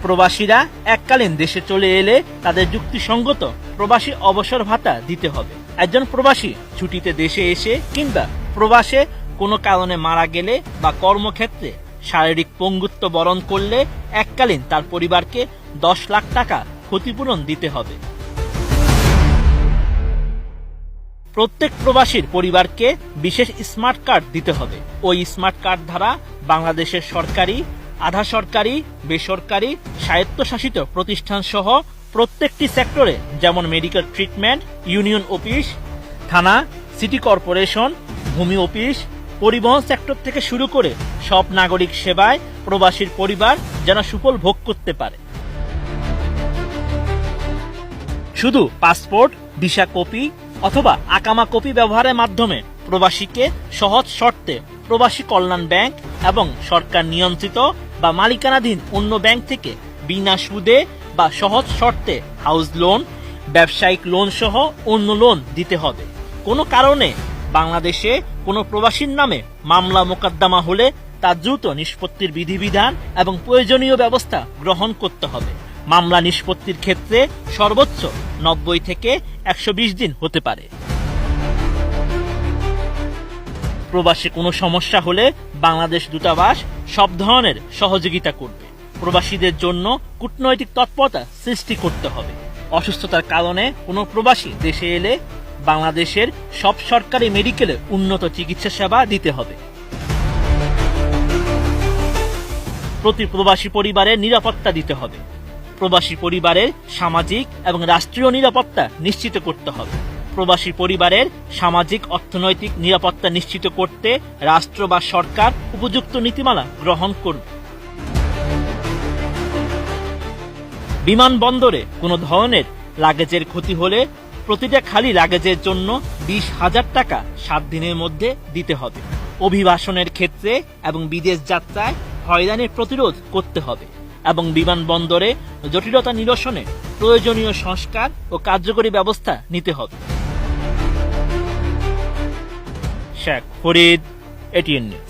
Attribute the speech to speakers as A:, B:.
A: প্রবাসীরা এককালীন দেশে চলে এলে তাদের যুক্তিসঙ্গত প্রবাসী অবসর ভাতা দিতে হবে। একজন প্রবাসী ছুটিতে দেশে এসে কিংবা প্রবাসে কোনো কারণে মারা গেলে বা কর্মক্ষেত্রে শারীরিক পঙ্গুত্ব বরণ করলে এককালীন তার পরিবারকে 10 লাখ টাকা ক্ষতিপূরণ দিতে হবে। প্রত্যেক প্রবাসীর পরিবারকে বিশেষ স্মার্ট কার্ড দিতে হবে। ওই স্মার্ট কার্ড দ্বারা বাংলাদেশের সরকারি, আধা সরকারি, বেসরকারি, স্বায়ত্তশাসিত প্রতিষ্ঠান সহ প্রত্যেকটি সেক্টরে যেমন মেডিকেল ট্রিটমেন্ট, ইউনিয়ন অফিস, থানা, সিটি কর্পোরেশন, ভূমি অফিস, পরিবহন সেক্টর থেকে শুরু করে সব নাগরিক সেবায় প্রবাসীর পরিবার যেন সুফল ভোগ করতে পারে। শুধু পাসপোর্ট, ভিসা কপি অথবা আকামা কপি ব্যবহারের মাধ্যমে প্রবাসীকে সহজ শর্তে প্রবাসী কল্যাণ ব্যাংক এবং সরকার নিয়ন্ত্রিত বা মালিকানাধীন অন্য ব্যাংক থেকে বিনা সুদে বা সহজ শর্তে হাউস লোন, ব্যবসায়িক লোন সহ অন্য লোন দিতে হবে। কোনো কারণে বাংলাদেশে কোনো প্রবাসীর নামে মামলা মোকদ্দমা হলে তা দ্রুত নিষ্পত্তির বিধিবিধান এবং প্রয়োজনীয় ব্যবস্থা গ্রহণ করতে হবে। মামলা নিষ্পত্তির ক্ষেত্রে সর্বোচ্চ 90 থেকে 120 দিন হতে পারে। প্রবাসী কোনো সমস্যা হলে বাংলাদেশ দূতাবাস সব ধরনের সহযোগিতা করবে। প্রবাসীদের জন্য কূটনৈতিক তৎপরতা সৃষ্টি করতে হবে। অসুস্থতার কারণে কোনো প্রবাসী দেশে এলে বাংলাদেশের সব সরকারি মেডিকেলে উন্নত চিকিৎসা সেবা দিতে হবে। প্রতি প্রবাসী পরিবারের নিরাপত্তা দিতে হবে। প্রবাসী পরিবারের সামাজিক এবং রাষ্ট্রীয় নিরাপত্তা নিশ্চিত করতে হবে। প্রবাসী পরিবারের সামাজিক অর্থনৈতিক নিরাপত্তা নিশ্চিত করতে রাষ্ট্র বা সরকার উপযুক্ত নীতিমালা গ্রহণ করবে। বিমানবন্দরে কোনো ধরনের লাগেজের ক্ষতি হলে প্রতিটা খালি লাগেজের জন্য 20,000 টাকা 7 দিনের মধ্যে দিতে হবে। অভিবাসনের ক্ষেত্রে এবং বিদেশ যাত্রায় হয়রানির প্রতিরোধ করতে হবে এবং বিমানবন্দরে জটিলতা নিরসনে প্রয়োজনীয় সংস্কার ও কার্যকরী ব্যবস্থা নিতে হবে। Sheikh Farid, ATN news.